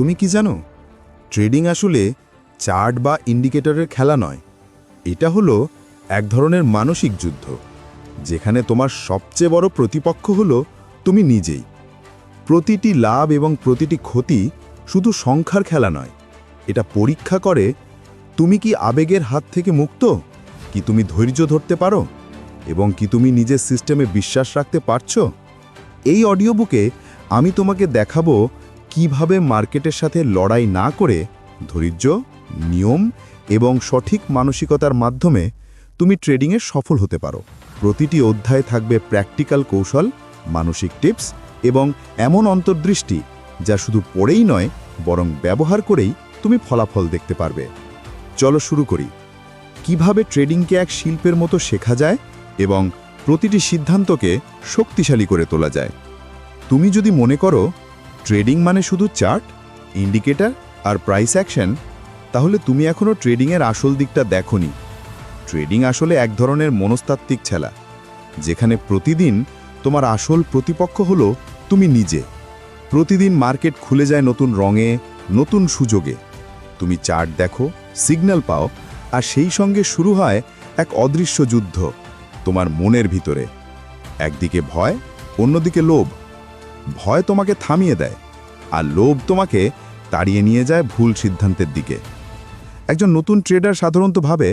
তুমি কি জানো, ট্রেডিং আসলে চার্ট বা ইন্ডিকেটরের খেলা নয়। এটা হলো এক ধরনের মানসিক যুদ্ধ, যেখানে তোমার সবচেয়ে বড় প্রতিপক্ষ হলো তুমি নিজেই। প্রতিটি লাভ এবং প্রতিটি ক্ষতি শুধু সংখ্যার খেলা নয়, এটা পরীক্ষা করে তুমি কি আবেগের হাত থেকে মুক্ত, কি তুমি ধৈর্য ধরতে পারো, এবং কি তুমি নিজের সিস্টেমে বিশ্বাস রাখতে পারছো। এই অডিও বুকে আমি তোমাকে দেখাবো কিভাবে মার্কেটের সাথে লড়াই না করে ধৈর্য, নিয়ম এবং সঠিক মানসিকতার মাধ্যমে তুমি ট্রেডিংয়ে সফল হতে পারো। প্রতিটি অধ্যায়ে থাকবে প্র্যাকটিক্যাল কৌশল, মানসিক টিপস এবং এমন অন্তর্দৃষ্টি যা শুধু পড়েই নয়, বরং ব্যবহার করেই তুমি ফলাফল দেখতে পারবে। চলো শুরু করি। কিভাবে ট্রেডিংকে এক শিল্পের মতো শেখা যায় এবং প্রতিটি সিদ্ধান্তকে শক্তিশালী করে তোলা যায়। তুমি যদি মনে করো ট্রেডিং মানে শুধু চার্ট, ইন্ডিকেটর আর প্রাইস অ্যাকশন, তাহলে তুমি এখনও ট্রেডিংয়ের আসল দিকটা দেখোনি। ট্রেডিং আসলে এক ধরনের মনস্তাত্ত্বিক খেলা, যেখানে প্রতিদিন তোমার আসল প্রতিপক্ষ হলো তুমি নিজে। প্রতিদিন মার্কেট খুলে যায় নতুন রঙে, নতুন সুযোগে। তুমি চার্ট দেখো, সিগন্যাল পাও, আর সেই সঙ্গে শুরু হয় এক অদৃশ্য যুদ্ধ তোমার মনের ভিতরে। একদিকে ভয়, অন্যদিকে লোভ। ভয় তোমাকে থামিয়ে দেয়, আর লোভ তোমাকে তাড়িয়ে নিয়ে যায় ভুল সিদ্ধান্তের দিকে। একজন নতুন ট্রেডার সাধারণত ভাবে,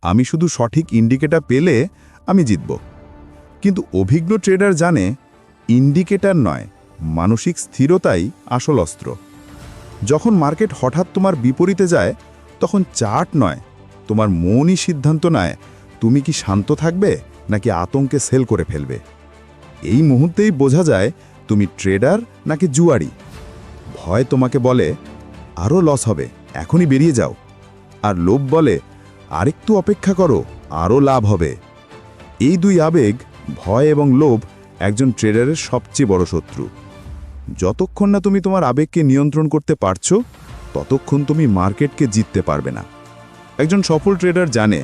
আমি শুধু সঠিক ইন্ডিকেটর পেলে আমি জিতব। কিন্তু অভিজ্ঞ ট্রেডার জানে, ইন্ডিকেটর নয়, মানসিক স্থিরতাই আসল অস্ত্র। যখন মার্কেট হঠাৎ তোমার বিপরীতে যায়, তখন চার্ট নয়, তোমার মনই সিদ্ধান্ত নেয় তুমি কি শান্ত থাকবে নাকি আতঙ্কে সেল করে ফেলবে। এই মুহূর্তেই বোঝা যায় তুমি ট্রেডার নাকি জুয়ারি। ভয় তোমাকে বলে আরও লস হবে, এখনই বেরিয়ে যাও। আর লোভ বলে আরেকটু অপেক্ষা করো, আরও লাভ হবে। এই দুই আবেগ, ভয় এবং লোভ, একজন ট্রেডারের সবচেয়ে বড় শত্রু। যতক্ষণ না তুমি তোমার আবেগকে নিয়ন্ত্রণ করতে পারছো, ততক্ষণ তুমি মার্কেটকে জিততে পারবে না। একজন সফল ট্রেডার জানে,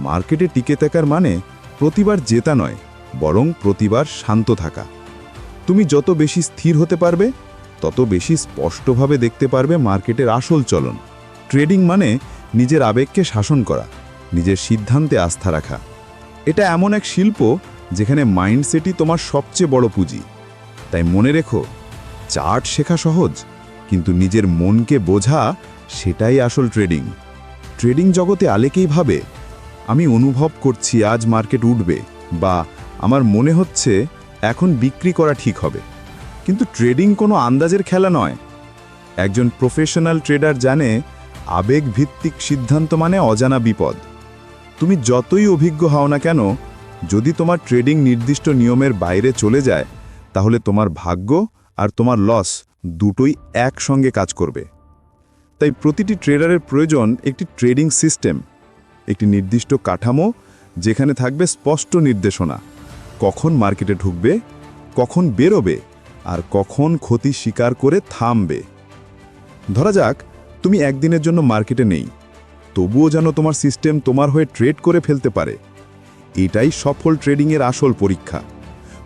মার্কেটে টিকে থাকার মানে প্রতিবার জেতা নয়, বরং প্রতিবার শান্ত থাকা। তুমি যত বেশি স্থির হতে পারবে, তত বেশি স্পষ্টভাবে দেখতে পারবে মার্কেটের আসল চলন। ট্রেডিং মানে নিজের আবেগকে শাসন করা, নিজের সিদ্ধান্তে আস্থা রাখা। এটা এমন এক শিল্প যেখানে মাইন্ডসেটই তোমার সবচেয়ে বড় পুঁজি। তাই মনে রেখো, চার্ট শেখা সহজ, কিন্তু নিজের মনকে বোঝা সেটাই আসল ট্রেডিং। ট্রেডিং জগতে অনেকেই ভাবে, আমি অনুভব করছি আজ মার্কেট উঠবে, বা আমার মনে হচ্ছে এখন বিক্রি করা ঠিক হবে। কিন্তু ট্রেডিং কোনো আন্দাজের খেলা নয়। একজন প্রফেশনাল ট্রেডার জানে, আবেগ ভিত্তিক সিদ্ধান্ত মানে অজানা বিপদ। তুমি যতই অভিজ্ঞ হও না কেন, যদি তোমার ট্রেডিং নির্দিষ্ট নিয়মের বাইরে চলে যায়, তাহলে তোমার ভাগ্য আর তোমার লস দুটোই একসঙ্গে কাজ করবে। তাই প্রতিটি ট্রেডারের প্রয়োজন একটি ট্রেডিং সিস্টেম, একটি নির্দিষ্ট কাঠামো যেখানে থাকবে স্পষ্ট নির্দেশনা, কখন মার্কেটে ঢুকবে, কখন বেরোবে, আর কখন ক্ষতি স্বীকার করে থামবে। ধরা যাক তুমি একদিনের জন্য মার্কেটে নেই, তবুও যেন তোমার সিস্টেম তোমার হয়ে ট্রেড করে ফেলতে পারে। এটাই সফল ট্রেডিংয়ের আসল পরীক্ষা।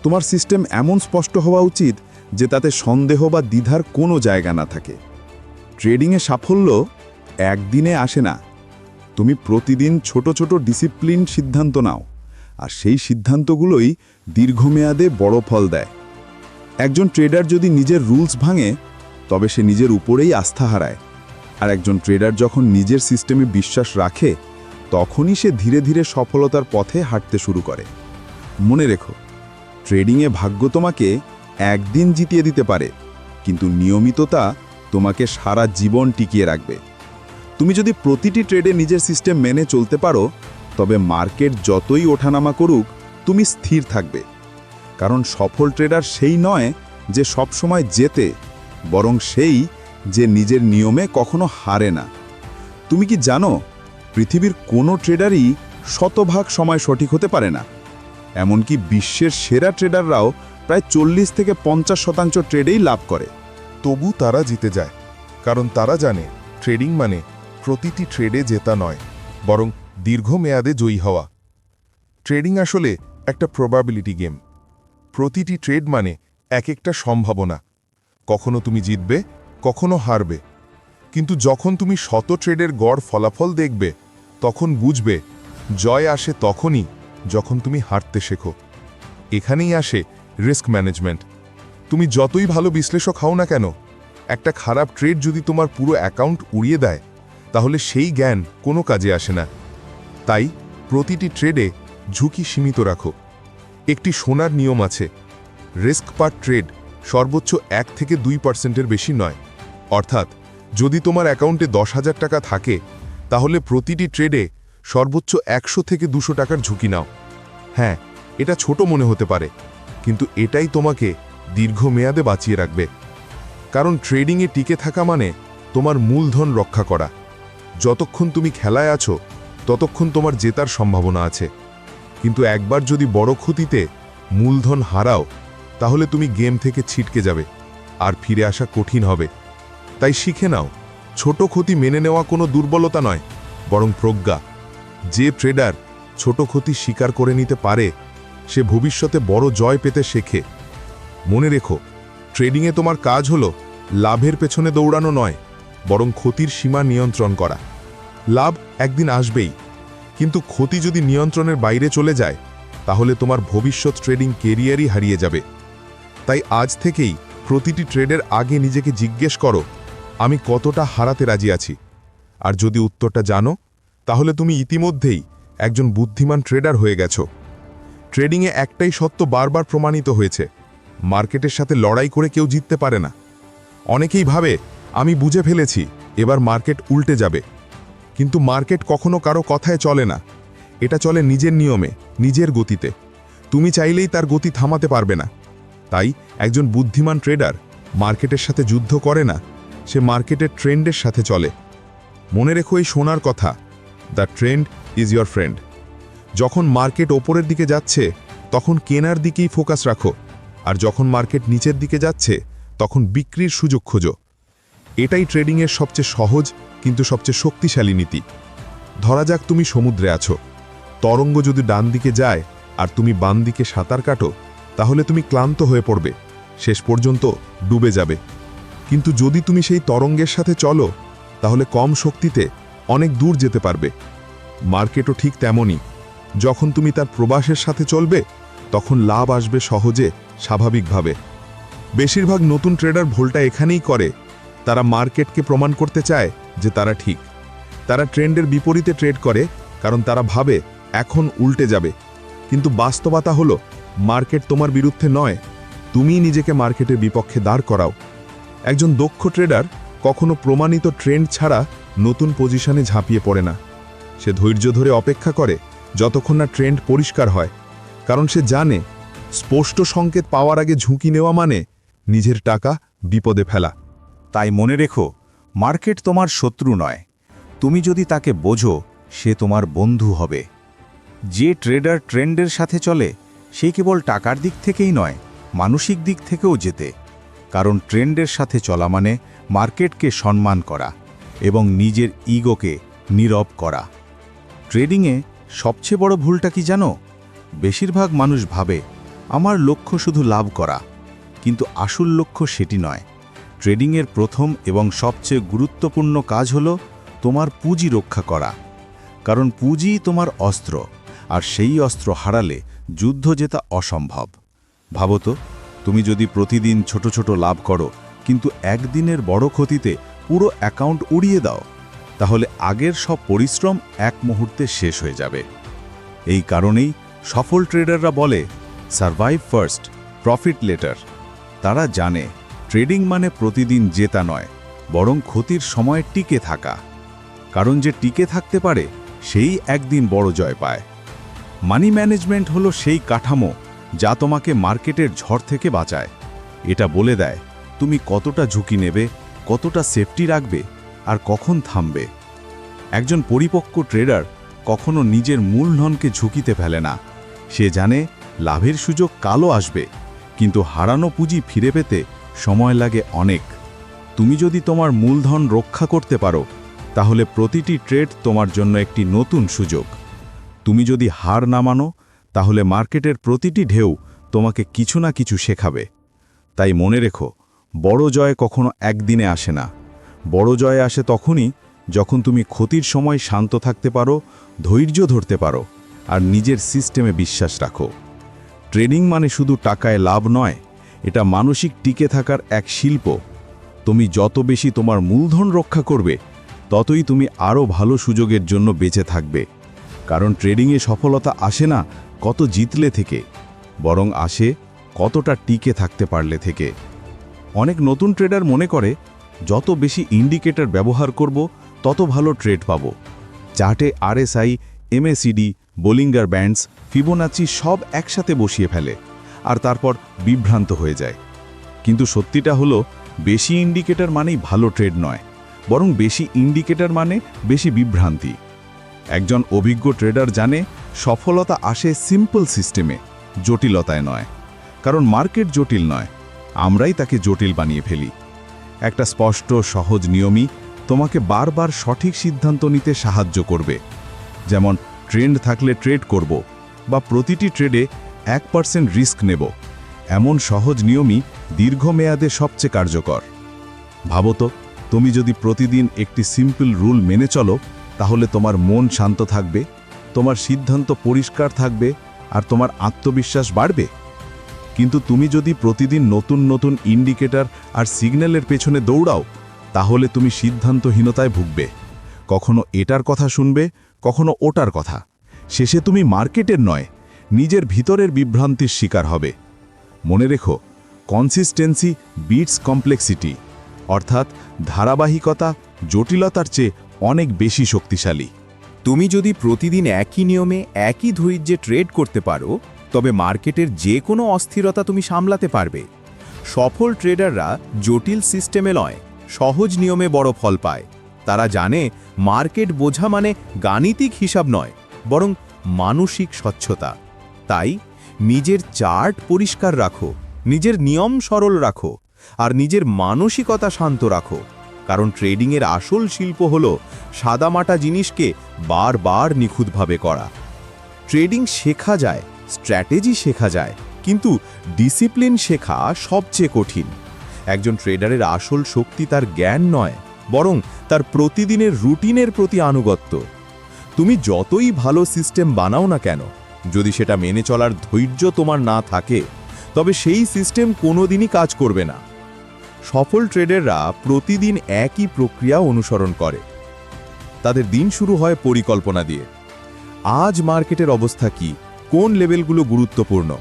তোমার সিস্টেম এমন স্পষ্ট হওয়া উচিত যে তাতে সন্দেহ বা দ্বিধার কোনো জায়গা না থাকে। ট্রেডিংয়ে সাফল্য একদিনে আসে না। তুমি প্রতিদিন ছোট ছোট ডিসিপ্লিন সিদ্ধান্ত নাও, আর সেই সিদ্ধান্তগুলোই দীর্ঘমেয়াদে বড় ফল দেয়। একজন ট্রেডার যদি নিজের রুলস ভাঙে, তবে সে নিজের উপরেই আস্থা হারায়। আর একজন ট্রেডার যখন নিজের সিস্টেমে বিশ্বাস রাখে, তখনই সে ধীরে ধীরে সফলতার পথে হাঁটতে শুরু করে। মনে রেখো, ট্রেডিংয়ে ভাগ্য তোমাকে একদিন জিতিয়ে দিতে পারে, কিন্তু নিয়মিততা তোমাকে সারা জীবন টিকিয়ে রাখবে। তুমি যদি প্রতিটি ট্রেডে নিজের সিস্টেম মেনে চলতে পারো, তবে মার্কেট যতই ওঠানামা করুক, তুমি স্থির থাকবে। কারণ সফল ট্রেডার সেই নয় যে সবসময় জেতে, বরং সেই যে নিজের নিয়মে কখনো হারে না। তুমি কি জানো, পৃথিবীর কোনো ট্রেডারই শতভাগ সময় সঠিক হতে পারে না। এমনকি বিশ্বের সেরা ট্রেডাররাও প্রায় 40 থেকে 50% ট্রেডেই লাভ করে। তবু তারা জিতে যায়, কারণ তারা জানে ট্রেডিং মানে প্রতিটি ট্রেডে জেতা নয়, বরং দীর্ঘমেয়াদে জয়ী হওয়া। ট্রেডিং আসলে একটা প্রবাবিলিটি গেম। প্রতিটি ট্রেড মানে এক একটা সম্ভাবনা। কখনো তুমি জিতবে, কখনো হারবে, কিন্তু যখন তুমি শত ট্রেডের গড় ফলাফল দেখবে তখন বুঝবে জয় আসে তখনই যখন তুমি হারতে শেখো। এখানেই আসে রিস্ক ম্যানেজমেন্ট। তুমি যতই ভালো বিশ্লেষক হও না কেন, একটা খারাপ ট্রেড যদি তোমার পুরো অ্যাকাউন্ট উড়িয়ে দেয় তাহলে সেই জ্ঞান কোনো কাজে আসে না। তাই প্রতিটি ট্রেডে ঝুঁকি সীমিত রাখো। একটি সোনার নিয়ম আছে, রিস্ক পার ট্রেড সর্বোচ্চ 1 থেকে 2%-এর বেশি নয়। অর্থাৎ যদি তোমার অ্যাকাউন্টে 10,000 টাকা থাকে তাহলে প্রতিটি ট্রেডে সর্বোচ্চ 100 থেকে 200 টাকার ঝুঁকি নাও। হ্যাঁ, এটা ছোট মনে হতে পারে, কিন্তু এটাই তোমাকে দীর্ঘমেয়াদে বাঁচিয়ে রাখবে। কারণ ট্রেডিংয়ে টিকে থাকা মানে তোমার মূলধন রক্ষা করা। যতক্ষণ তুমি খেলায় আছো ততক্ষণ তোমার জেতার সম্ভাবনা আছে, কিন্তু একবার যদি বড় ক্ষতিতে মূলধন হারাও তাহলে তুমি গেম থেকে ছিটকে যাবে আর ফিরে আসা কঠিন হবে। তাই শিখে নাও, ছোট ক্ষতি মেনে নেওয়া কোনো দুর্বলতা নয়, বরং প্রজ্ঞা। যে ট্রেডার ছোট ক্ষতি স্বীকার করে নিতে পারে সে ভবিষ্যতে বড় জয় পেতে শেখে। মনে রেখো, ট্রেডিংয়ে তোমার কাজ হলো লাভের পেছনে দৌড়ানো নয়, বরং ক্ষতির সীমা নিয়ন্ত্রণ করা। লাভ একদিন আসবেই, কিন্তু ক্ষতি যদি নিয়ন্ত্রণের বাইরে চলে যায় তাহলে তোমার ভবিষ্যৎ ট্রেডিং কেরিয়ারই হারিয়ে যাবে। তাই আজ থেকেই প্রতিটি ট্রেডের আগে নিজেকে জিজ্ঞেস করো, আমি কতটা হারাতে রাজি আছি। আর যদি উত্তরটা জানো তাহলে তুমি ইতিমধ্যেই একজন বুদ্ধিমান ট্রেডার হয়ে গেছো। ট্রেডিংয়ে একটাই সত্য বারবার প্রমাণিত হয়েছে, মার্কেটের সাথে লড়াই করে কেউ জিততে পারে না। অনেকেই ভাবে আমি বুঝে ফেলেছি, এবার মার্কেট উল্টে যাবে, কিন্তু মার্কেট কখনো কারো কথায় চলে না। এটা চলে নিজের নিয়মে, নিজের গতিতে। তুমি চাইলেই তার গতি থামাতে পারবে না। তাই একজন বুদ্ধিমান ট্রেডার মার্কেটের সাথে যুদ্ধ করে না, সে মার্কেটের ট্রেন্ডের সাথে চলে। মনে রেখো এই শোনার কথা, the trend is your friend. যখন মার্কেট ওপরের দিকে যাচ্ছে তখন কেনার দিকেই ফোকাস রাখো, আর যখন মার্কেট নিচের দিকে যাচ্ছে তখন বিক্রির সুযোগ খোঁজো। এটাই ট্রেডিংয়ের সবচেয়ে সহজ কিন্তু সবচেয়ে শক্তিশালী নীতি। ধরা যাক তুমি সমুদ্রে আছো, তরঙ্গ যদি ডান দিকে যায় আর তুমি বাম দিকে সাঁতার কাটো তাহলে তুমি ক্লান্ত হয়ে পড়বে, শেষ পর্যন্ত ডুবে যাবে। কিন্তু যদি তুমি সেই তরঙ্গের সাথে চলো তাহলে কম শক্তিতে অনেক দূর যেতে পারবে। মার্কেটও ঠিক তেমনই, যখন তুমি তার প্রবাসের সাথে চলবে তখন লাভ আসবে সহজে, স্বাভাবিকভাবে। বেশিরভাগ নতুন ট্রেডার ভুলটা এখানেই করে, তারা মার্কেটকে প্রমাণ করতে চায় যে তারা ঠিক। তারা ট্রেন্ডের বিপরীতে ট্রেড করে কারণ তারা ভাবে এখন উল্টে যাবে, কিন্তু বাস্তবতা হলো মার্কেট তোমার বিরুদ্ধে নয়, তুমিই নিজেকে মার্কেটের বিপক্ষে দাঁড় করাও। একজন দক্ষ ট্রেডার কখনো প্রমাণিত ট্রেন্ড ছাড়া নতুন পজিশনে ঝাঁপিয়ে পড়ে না। সে ধৈর্য ধরে অপেক্ষা করে যতক্ষণ না ট্রেন্ড পরিষ্কার হয়, কারণ সে জানে স্পষ্ট সংকেত পাওয়ার আগে ঝুঁকি নেওয়া মানে নিজের টাকা বিপদে ফেলা। তাই মনে রেখো, মার্কেট তোমার শত্রু নয়, তুমি যদি তাকে বোঝো সে তোমার বন্ধু হবে। যে ট্রেডার ট্রেন্ডের সাথে চলে সে কেবল টাকার দিক থেকেই নয়, মানসিক দিক থেকেও জেতে। কারণ ট্রেন্ডের সাথে চলা মানে মার্কেটকে সম্মান করা এবং নিজের ইগোকে নীরব করা। ট্রেডিংয়ে সবচেয়ে বড় ভুলটা কি জানো? বেশিরভাগ মানুষ ভাবে আমার লক্ষ্য শুধু লাভ করা, কিন্তু আসল লক্ষ্য সেটি নয়। ট্রেডিংয়ের প্রথম এবং সবচেয়ে গুরুত্বপূর্ণ কাজ হলো তোমার পুঁজি রক্ষা করা। কারণ পুঁজিই তোমার অস্ত্র, আর সেই অস্ত্র হারালে যুদ্ধ জেতা অসম্ভব। ভাবো তো, তুমি যদি প্রতিদিন ছোট ছোট লাভ করো কিন্তু একদিনের বড় ক্ষতিতে পুরো অ্যাকাউন্ট উড়িয়ে দাও, তাহলে আগের সব পরিশ্রম এক মুহূর্তে শেষ হয়ে যাবে। এই কারণেই সফল ট্রেডাররা বলে সারভাইভ ফার্স্ট, প্রফিট লেটার। তারা জানে ট্রেডিং মানে প্রতিদিন জেতা নয়, বরং ক্ষতির সময় টিকে থাকা। কারণ যে টিকে থাকতে পারে সেই একদিন বড় জয় পায়। মানি ম্যানেজমেন্ট হলো সেই কাঠামো যা তোমাকে মার্কেটের ঝড় থেকে বাঁচায়। এটা বলে দেয় তুমি কতটা ঝুঁকি নেবে, কতটা সেফটি রাখবে আর কখন থামবে। একজন পরিপক্ক ট্রেডার কখনো নিজের মূলধনকে ঝুঁকিতে ফেলে না। সে জানে লাভের সুযোগ কালও আসবে, কিন্তু হারানো পুঁজি ফিরে পেতে সময় লাগে অনেক। তুমি যদি তোমার মূলধন রক্ষা করতে পারো তাহলে প্রতিটি ট্রেড তোমার জন্য একটি নতুন সুযোগ। তুমি যদি হার না মানো তাহলে মার্কেটের প্রতিটি ঢেউ তোমাকে কিছু না কিছু শেখাবে। তাই মনে রেখো, বড় জয় কখনো একদিনে আসে না। বড় জয় আসে তখনই যখন তুমি ক্ষতির সময় শান্ত থাকতে পারো, ধৈর্য ধরতে পারো আর নিজের সিস্টেমে বিশ্বাস রাখো। ট্রেডিং মানে শুধু টাকায় লাভ নয়, এটা মানসিক টিকে থাকার এক শিল্প। তুমি যত বেশি তোমার মূলধন রক্ষা করবে, ততই তুমি আরও ভালো সুযোগের জন্য বেঁচে থাকবে। কারণ ট্রেডিংয়ে সফলতা আসে না কত জিতলে থেকে, বরং আসে কতটা টিকে থাকতে পারলে থেকে। অনেক নতুন ট্রেডার মনে করে যত বেশি ইন্ডিকেটর ব্যবহার করব তত ভালো ট্রেড পাব। চার্টে RSI, MACD, Bollinger bands, Fibonacci সব একসাথে বসিয়ে ফেলে আর তারপর বিভ্রান্ত হয়ে যায়। কিন্তু সত্যিটা হলো, বেশি ইন্ডিকেটর মানেই ভালো ট্রেড নয়, বরং বেশি ইন্ডিকেটর মানে বেশি বিভ্রান্তি। একজন অভিজ্ঞ ট্রেডার জানে সফলতা আসে সিম্পল সিস্টেমে, জটিলতায় নয়। কারণ মার্কেট জটিল নয়, আমরাই তাকে জটিল বানিয়ে ফেলি। একটা স্পষ্ট সহজ নিয়মই তোমাকে বারবার সঠিক সিদ্ধান্ত নিতে সাহায্য করবে। যেমন ট্রেন্ড থাকলে ট্রেড করব, বা প্রতিটি ট্রেডে 1% রিস্ক নেব। এমন সহজ নিয়মই দীর্ঘমেয়াদে সবচেয়ে কার্যকর। ভাবো তো, তুমি যদি প্রতিদিন একটি সিম্পল রুল মেনে চলো, তাহলে তোমার মন শান্ত থাকবে, তোমার সিদ্ধান্ত পরিষ্কার থাকবে আর তোমার আত্মবিশ্বাস বাড়বে। কিন্তু তুমি যদি প্রতিদিন নতুন নতুন ইন্ডিকেটর আর সিগন্যালের পেছনে দৌড়াও, তাহলে তুমি সিদ্ধান্তহীনতায় ভুগবে। কখনো এটার কথা শুনবে, কখনো ওটার কথা। শেষে তুমি মার্কেটের নয়, নিজের ভিতরের বিভ্রান্তির শিকার হবে। মনে রেখো, কনসিস্টেন্সি বিটস কমপ্লেক্সিটি, অর্থাৎ ধারাবাহিকতা জটিলতার চেয়ে অনেক বেশি শক্তিশালী। তুমি যদি প্রতিদিন একই নিয়মে একই ধৈর্যে ট্রেড করতে পারো, তবে মার্কেটের যে কোনো অস্থিরতা তুমি সামলাতে পারবে। সফল ট্রেডাররা জটিল সিস্টেমে নয়, সহজ নিয়মে বড় ফল পায়। তারা জানে মার্কেট বোঝা মানে গাণিতিক হিসাব নয়, বরং মানসিক স্বচ্ছতা। তাই নিজের চার্ট পরিষ্কার রাখো, নিজের নিয়ম সরল রাখো আর নিজের মানসিকতা শান্ত রাখো। কারণ ট্রেডিংয়ের আসল শিল্প হলো সাদামাটা জিনিসকে বারবার নিখুঁতভাবে করা। ট্রেডিং শেখা যায়, স্ট্র্যাটেজি শেখা যায়, কিন্তু ডিসিপ্লিন শেখা সবচেয়ে কঠিন। একজন ট্রেডারের আসল শক্তি তার জ্ঞান নয়, বরং তার প্রতিদিনের রুটিনের প্রতি আনুগত্য। তুমি যতই ভালো সিস্টেম বানাও না কেন, যদি সেটা মেনে চলার ধৈর্য তোমার না থাকে, তবে সেই সিস্টেম কোনোদিনই কাজ করবে না। সফল ট্রেডাররা প্রতিদিন একই প্রক্রিয়া অনুসরণ করে। তাদের দিন শুরু হয় পরিকল্পনা দিয়ে। আজ মার্কেটের অবস্থা কি, কোন লেভেলগুলো গুরুত্বপূর্ণ,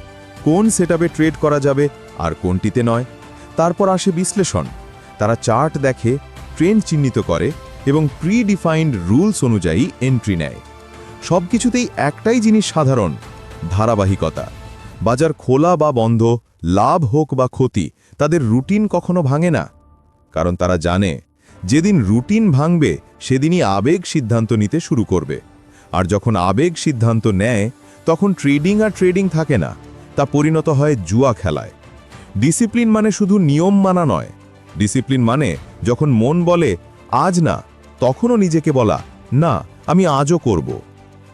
কোন সেটআপে ট্রেড করা যাবে আর কোনটিতে নয়। তারপর আসে বিশ্লেষণ। তারা চার্ট দেখে, ট্রেন্ড চিহ্নিত করে এবং প্রি-ডিফাইন্ড রুলস অনুযায়ী এন্ট্রি নেয়। সব কিছুতেই একটাই জিনিস সাধারণ: ধারাবাহিকতা। বাজার খোলা বা বন্ধ, লাভ হোক বা ক্ষতি, তাদের রুটিন কখনো ভাঙে না। কারণ তারা জানে, যেদিন রুটিন ভাঙবে সেদিনই আবেগ সিদ্ধান্ত নিতে শুরু করবে। আর যখন আবেগ সিদ্ধান্ত নেয়, তখন ট্রেডিং আর ট্রেডিং থাকে না, তা পরিণত হয় জুয়া খেলায়। ডিসিপ্লিন মানে শুধু নিয়ম মানা নয়। ডিসিপ্লিন মানে যখন মন বলে আজ না, তখনও নিজেকে বলা না, আমি আজও করব।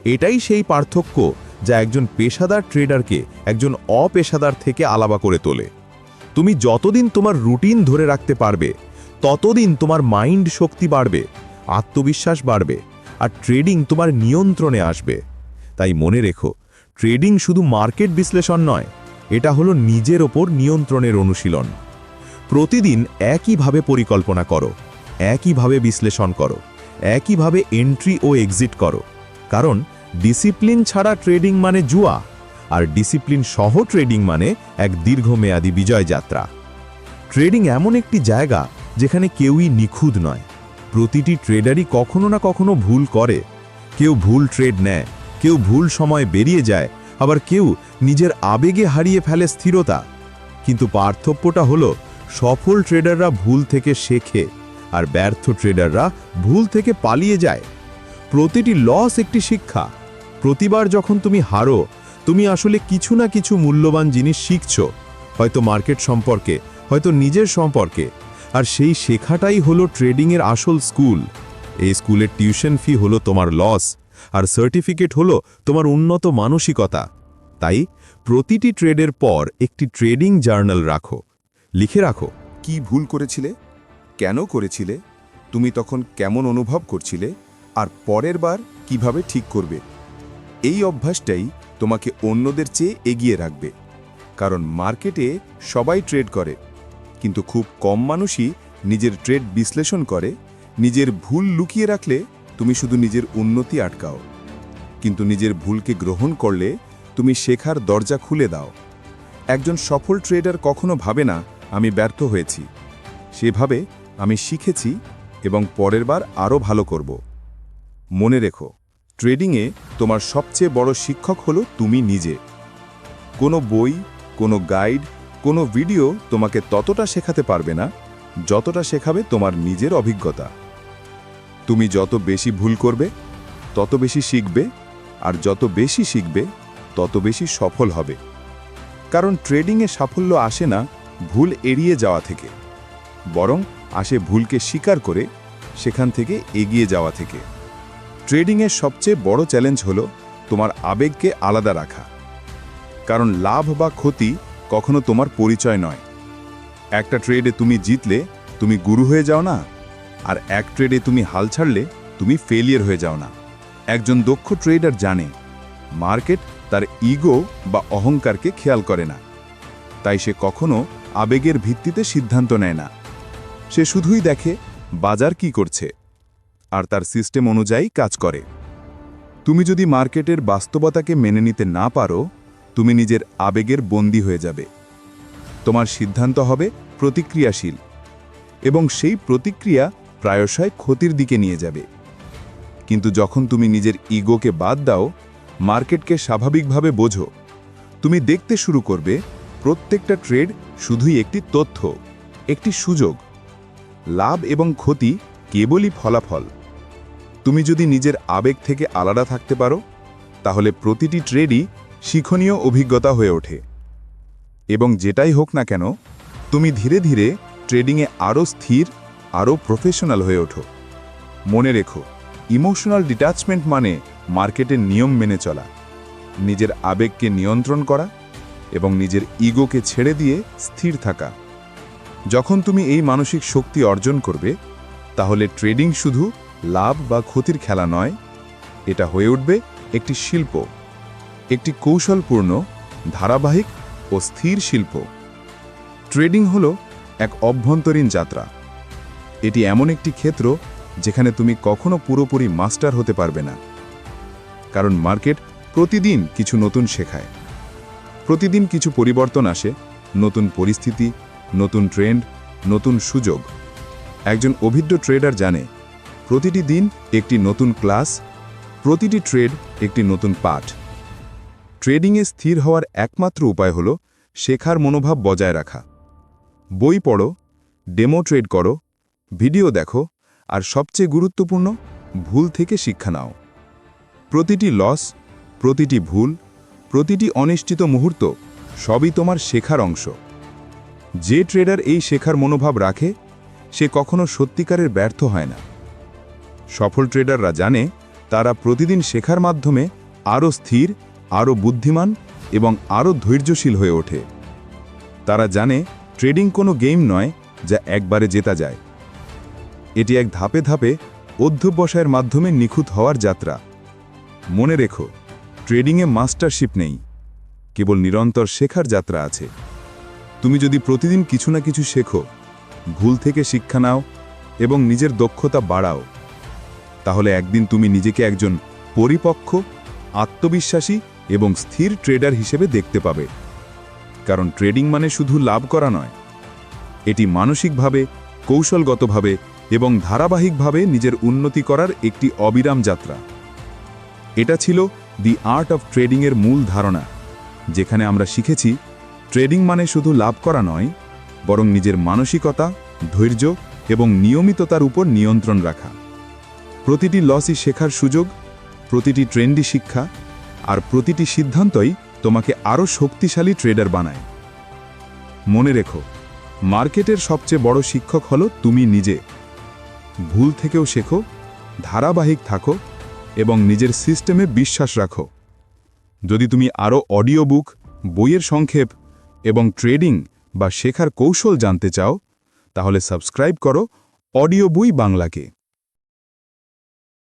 এটাই সেই পার্থক্য যা একজন পেশাদার ট্রেডারকে একজন অপেশাদার থেকে আলাদা করে তোলে। তুমি যতদিন তোমার রুটিন ধরে রাখতে পারবে, ততদিন তোমার মাইন্ড শক্তি বাড়বে, আত্মবিশ্বাস বাড়বে আর ট্রেডিং তোমার নিয়ন্ত্রণে আসবে। তাই মনে রেখো, ট্রেডিং শুধু মার্কেট বিশ্লেষণ নয়, এটা হলো নিজের ওপর নিয়ন্ত্রণের অনুশীলন। প্রতিদিন একইভাবে পরিকল্পনা করো, একইভাবে বিশ্লেষণ করো, একইভাবে এন্ট্রি ও এক্সিট করো। কারণ ডিসিপ্লিন ছাড়া ট্রেডিং মানে জুয়া, আর ডিসিপ্লিন সহ ট্রেডিং মানে এক দীর্ঘমেয়াদী বিজয় যাত্রা। ট্রেডিং এমন একটি জায়গা যেখানে কেউই নিখুঁত নয়। প্রতিটি ট্রেডারই কখনো না কখনো ভুল করে। কেউ ভুল ট্রেড নেয়, কেউ ভুল সময় বেরিয়ে যায়, আবার কেউ নিজের আবেগে হারিয়ে ফেলে স্থিরতা। কিন্তু পার্থক্যটা হলো, সফল ট্রেডাররা ভুল থেকে শেখে আর ব্যর্থ ট্রেডাররা ভুল থেকে পালিয়ে যায়। প্রতিটি লস একটি শিক্ষা। প্রতিবার যখন তুমি হারো, তুমি আসলে কিছু না কিছু মূল্যবান জিনিস শিখছো, হয়তো মার্কেট সম্পর্কে, হয়তো নিজের সম্পর্কে। আর সেই শেখাটাই হলো ট্রেডিংয়ের আসল স্কুল। এই স্কুলের টিউশন ফি হলো তোমার লস, আর সার্টিফিকেট হলো তোমার উন্নত মানসিকতা। তাই প্রতিটি ট্রেডের পর একটি ট্রেডিং জার্নাল রাখো। লিখে রাখো কি ভুল করেছিলে, কেন করেছিলে, তুমি তখন কেমন অনুভব করছিলে, আর পরের বার কিভাবে ঠিক করবে। এই অভ্যাসটাই তোমাকে অন্যদের চেয়ে এগিয়ে রাখবে। কারণ মার্কেটে সবাই ট্রেড করে, কিন্তু খুব কম মানুষই নিজের ট্রেড বিশ্লেষণ করে। নিজের ভুল লুকিয়ে রাখলে তুমি শুধু নিজের উন্নতি আটকাও, কিন্তু নিজের ভুলকে গ্রহণ করলে তুমি শেখার দরজা খুলে দাও। একজন সফল ট্রেডার কখনো ভাবে না আমি ব্যর্থ হয়েছি, সেভাবে আমি শিখেছি এবং পরের বার আরও ভালো করব। মনে রেখো, ট্রেডিংয়ে তোমার সবচেয়ে বড় শিক্ষক হলো তুমি নিজে। কোনো বই, কোনো গাইড, কোনো ভিডিও তোমাকে ততটা শেখাতে পারবে না যতটা শেখাবে তোমার নিজের অভিজ্ঞতা। তুমি যত বেশি ভুল করবে তত বেশি শিখবে, আর যত বেশি শিখবে তত বেশি সফল হবে। কারণ ট্রেডিংয়ে সাফল্য আসে না ভুল এড়িয়ে যাওয়া থেকে, বরং আসে ভুলকে স্বীকার করে সেখান থেকে এগিয়ে যাওয়া থেকে। ট্রেডিংয়ের সবচেয়ে বড় চ্যালেঞ্জ হলো তোমার আবেগকে আলাদা রাখা। কারণ লাভ বা ক্ষতি কখনো তোমার পরিচয় নয়। একটা ট্রেডে তুমি জিতলে তুমি গুরু হয়ে যাও না, আর এক ট্রেডে তুমি হাল ছাড়লে তুমি ফেলিয়ার হয়ে যাও না। একজন দক্ষ ট্রেডার জানে মার্কেট তার ইগো বা অহংকারকে খেয়াল করে না, তাই সে কখনো আবেগের ভিত্তিতে সিদ্ধান্ত নেয় না। সে শুধুই দেখে বাজার কি করছে আর তার সিস্টেম অনুযায়ী কাজ করে। তুমি যদি মার্কেটের বাস্তবতাকে মেনে নিতে না পারো, তুমি নিজের আবেগের বন্দী হয়ে যাবে। তোমার সিদ্ধান্ত হবে প্রতিক্রিয়াশীল, এবং সেই প্রতিক্রিয়া প্রায়শই ক্ষতির দিকে নিয়ে যাবে। কিন্তু যখন তুমি নিজের ইগোকে বাদ দাও, মার্কেটকে স্বাভাবিকভাবে বোঝো, তুমি দেখতে শুরু করবে প্রত্যেকটা ট্রেড শুধুই একটি তথ্য, একটি সুযোগ। লাভ এবং ক্ষতি কেবলই ফলাফল। তুমি যদি নিজের আবেগ থেকে আলাদা থাকতে পারো, তাহলে প্রতিটি ট্রেডই শিক্ষণীয় অভিজ্ঞতা হয়ে ওঠে। এবং যেটাই হোক না কেন, তুমি ধীরে ধীরে ট্রেডিংয়ে আরও স্থির, আরও প্রফেশনাল হয়ে ওঠো। মনে রেখো, ইমোশনাল ডিট্যাচমেন্ট মানে মার্কেটের নিয়ম মেনে চলা, নিজের আবেগকে নিয়ন্ত্রণ করা এবং নিজের ইগোকে ছেড়ে দিয়ে স্থির থাকা। যখন তুমি এই মানসিক শক্তি অর্জন করবে, তাহলে ট্রেডিং শুধু লাভ বা ক্ষতির খেলা নয়, এটা হয়ে উঠবে একটি শিল্প, একটি কৌশলপূর্ণ, ধারাবাহিক ও স্থির শিল্প। ট্রেডিং হলো এক অভ্যন্তরীণ যাত্রা। এটি এমন একটি ক্ষেত্র যেখানে তুমি কখনো পুরোপুরি মাস্টার হতে পারবে না, কারণ মার্কেট প্রতিদিন কিছু নতুন শেখায়। প্রতিদিন কিছু পরিবর্তন আসে, নতুন পরিস্থিতি, নতুন ট্রেন্ড, নতুন সুযোগ। একজন অভিজ্ঞ ট্রেডার জানে প্রতিটি দিন একটি নতুন ক্লাস, প্রতিটি ট্রেড একটি নতুন পাঠ। ট্রেডিংয়ে স্থির হওয়ার একমাত্র উপায় হল শেখার মনোভাব বজায় রাখা। বই পড়ো, ডেমো ট্রেড করো, ভিডিও দেখো, আর সবচেয়ে গুরুত্বপূর্ণ, ভুল থেকে শিক্ষা নাও। প্রতিটি লস, প্রতিটি ভুল, প্রতিটি অনিশ্চিত মুহূর্ত সবই তোমার শেখার অংশ। যে ট্রেডার এই শেখার মনোভাব রাখে, সে কখনো সত্যিকারের ব্যর্থ হয় না। সফল ট্রেডাররা জানে তারা প্রতিদিন শেখার মাধ্যমে আরও স্থির, আরও বুদ্ধিমান এবং আরও ধৈর্যশীল হয়ে ওঠে। তারা জানে ট্রেডিং কোনো গেম নয় যা একবারে জেতা যায়। এটি এক ধাপে ধাপে অধ্যবসায়ের মাধ্যমে নিখুঁত হওয়ার যাত্রা। মনে রেখো, ট্রেডিংয়ে মাস্টারশিপ নেই, কেবল নিরন্তর শেখার যাত্রা আছে। তুমি যদি প্রতিদিন কিছু না কিছু শেখো, ভুল থেকে শিক্ষা নাও এবং নিজের দক্ষতা বাড়াও, তাহলে একদিন তুমি নিজেকে একজন পরিপক্ক, আত্মবিশ্বাসী এবং স্থির ট্রেডার হিসেবে দেখতে পাবে। কারণ ট্রেডিং মানে শুধু লাভ করা নয়, এটি মানসিকভাবে, কৌশলগতভাবে এবং ধারাবাহিকভাবে নিজের উন্নতি করার একটি অবিরাম যাত্রা। এটা ছিল দি আর্ট অফ ট্রেডিংয়ের মূল ধারণা, যেখানে আমরা শিখেছি ট্রেডিং মানে শুধু লাভ করা নয়, বরং নিজের মানসিকতা, ধৈর্য এবং নিয়মিততার উপর নিয়ন্ত্রণ রাখা। প্রতিটি লসই শেখার সুযোগ, প্রতিটি ট্রেন্ডই শিক্ষা, আর প্রতিটি সিদ্ধান্তই তোমাকে আরও শক্তিশালী ট্রেডার বানায়। মনে রেখো, মার্কেটের সবচেয়ে বড় শিক্ষক হলো তুমি নিজে। ভুল থেকেও শেখো, ধারাবাহিক থাকো এবং নিজের সিস্টেমে বিশ্বাস রাখো। যদি তুমি আরও অডিও বুক, বইয়ের সংক্ষেপ এবং ট্রেডিং বা শেখার কৌশল জানতে চাও, তাহলে সাবস্ক্রাইব করো অডিও বই বাংলাকে।